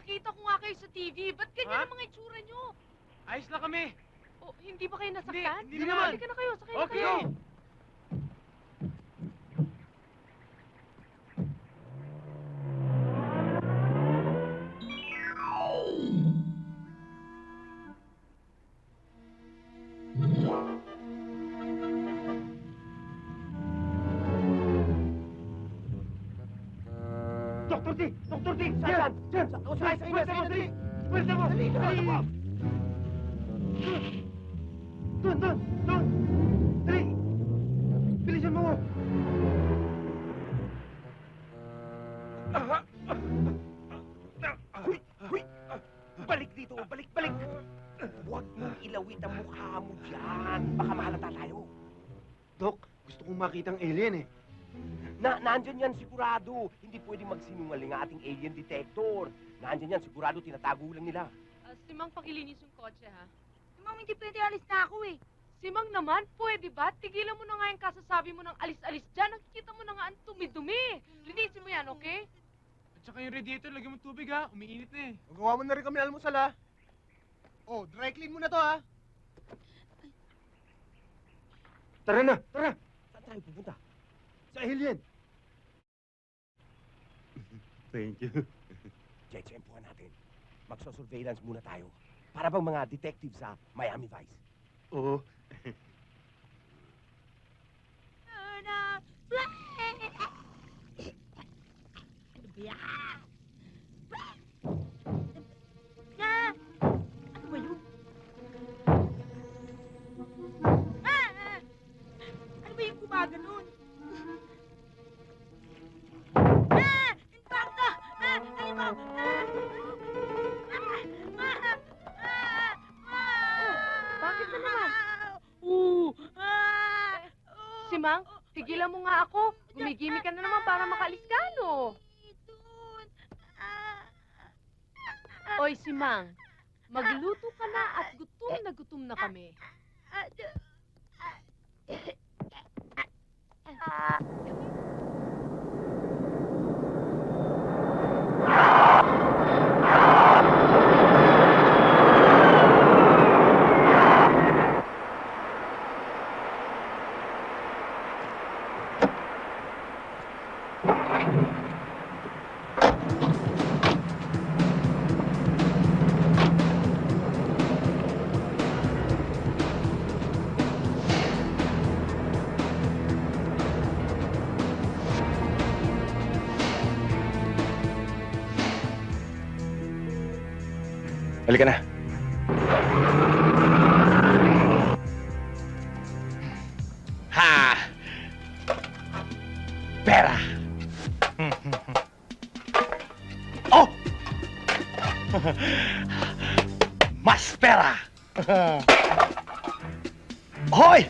Nakita ko nga kayo sa TV. Ba't ganyan Ha? ang mga itsura nyo? Ayos lang kami. Oh, hindi ba kayo nasaktan? Hindi naman. Halika na kayo, sakay na Okay. kayo. Dr. D! Dr. D! Saan? Diyan! Sakay na! Dali! Pwede mo! Dali! Doon! Dali! Bilisan mo! Huy! Balik dito! Balik! Huwag mong ilawit ang mukha mo dyan. Baka mahalata tayo. Dok, gusto kong makita ang alien eh. Nandyan yan sigurado. Hindi pwedeng magsinungaling ang ating alien detector. Nandyan yan sigurado, tinatago lang nila. Si Mang pakilinis yung kotse, ha? Ma'am, hindi pwede alis na ako eh. Si Mang naman, pwede ba? Tigilan mo na nga yung kasasabi mo ng alis-alis dyan. Nakikita mo na nga ang tumi-dumi. Linisin mo yan, okay? At saka yung radiator, lagyan mo tubig ha. Umiinit na eh. Magawa mo na rin kami ng almusal ha. Oh, dry clean mo na to ha. Tara na, tara. Saan tayo pupunta? Sa alien. Thank you. Tsempuhan natin. Magso-surveillance muna tayo. Para bang mga detective sa Miami Vice. Oo. Ano ba yun? Ano ba yung gumaganon? Infarto! Alimaw! Bakit na naman? Si Mang, tigilan mo nga ako. Gumigimi ka na naman para makaalis ka, no? Oy, si Mang, magluto ka na at gutom na kami. Halika na. Ha! Pera! Oh! Mas pera! Hoy!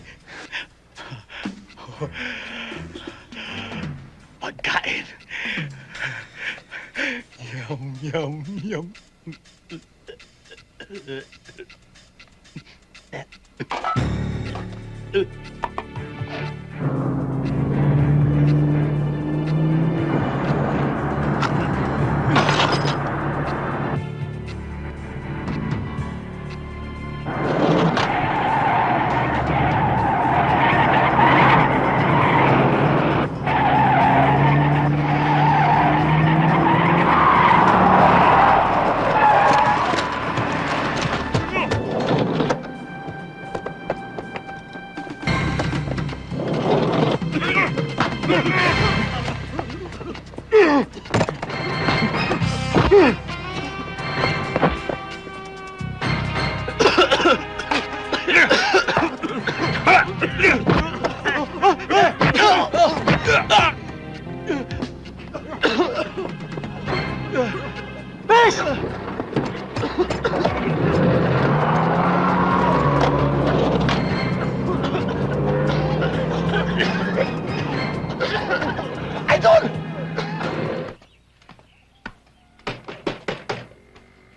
Pagkain! Yum! Idol!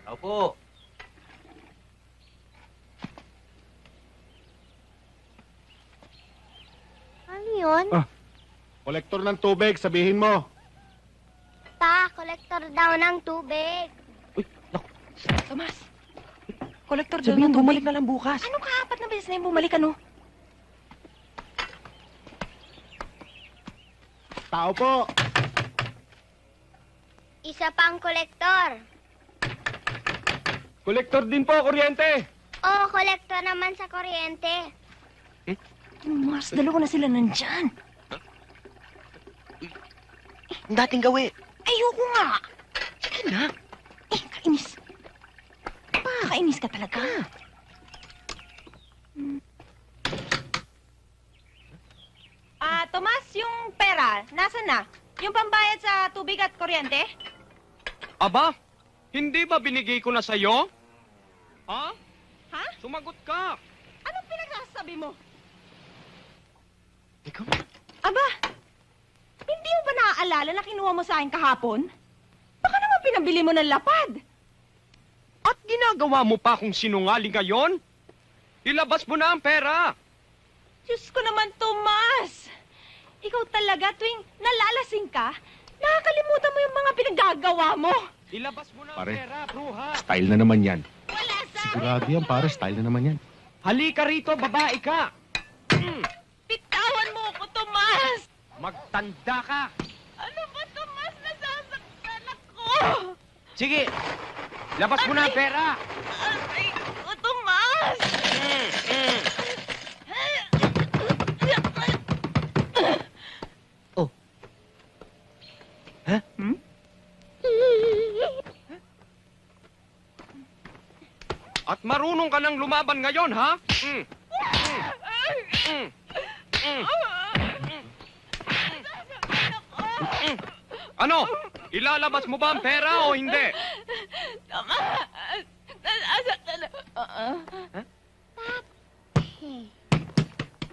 Opo. Ano yun? Kolektor ng tubig, sabihin mo. Ta, kolektor daw ng tubig. Uy, Tomas, kolektor daw Sabihin, ng tubig. bumalik na lang bukas. Ano ka? Apat na beses na yung bumalik, ano? Tao po. Isa pang kolektor. Kolektor din po, kuryente. Oo, kolektor naman sa kuryente. Tomas, dalawa na sila nandyan. Ang dating gawi. Ayoko nga. Sige na. Kainis. Kainis ka talaga. Tomas, yung pera, nasan na? Yung pambayad sa tubig at kuryente? Aba, hindi ba binigay ko na sa'yo? Ha? Ha? Sumagot ka. Anong pinagsasabi mo? Ikaw? Aba, hindi mo ba naaalala na kinuha mo sa akin kahapon? Baka naman pinabili mo ng lapad. At ginagawa mo pa akong sinungaling ngayon? Ilabas mo na ang pera. Diyos ko naman, Tomas. Ikaw talaga, tuwing nalalasing ka, nakakalimutan mo yung mga pinaggagawa mo. Ilabas mo na ang Pare. pera, bruha. Style na naman yan. Wala sa Sigurado yan, pare. Style na naman yan. Halika rito, babae ka. Bitawan mo ako, Tomas! Magtanda ka. Ano ba, Tomas? Nasasaktan ako! Sige, labas mo na ang pera. Aray ko, Tomas! At marunong ka nang lumaban ngayon, ha? Ano? Ilalabas mo ba ang pera o hindi? Tomas! Nasasaktan ako.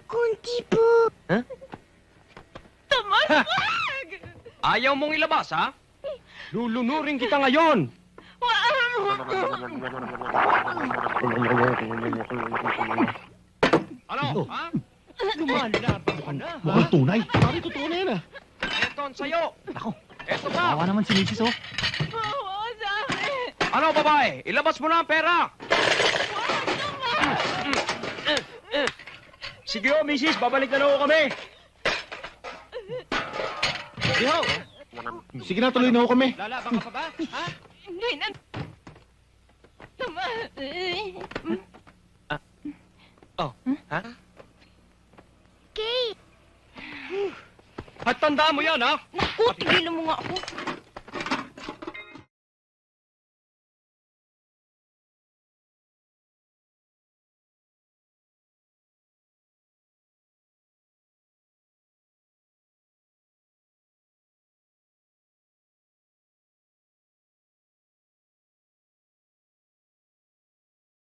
Kunti po. Tomas, wag! Ayaw mong ilabas, ha? Lulunurin kita ngayon. Ano, ha? Lumalaban ka na, ha? Mukhang tunay. Pare, totoo na yan ah. Eto ang sayo. Ako, Eto pa. naman si Mrs. oh. Mawa sa akin! Ano, babae? Ilabas mo na ang pera. Sige ho, misis. Babalik na ho kami. Sige ho. Sige na, tuloy na ako kami. Lalaban ka pa ba? Ha? Hindi na... Tomas! Kate, At tandaan mo yan, ha? Naku, tigilan mo nga ako.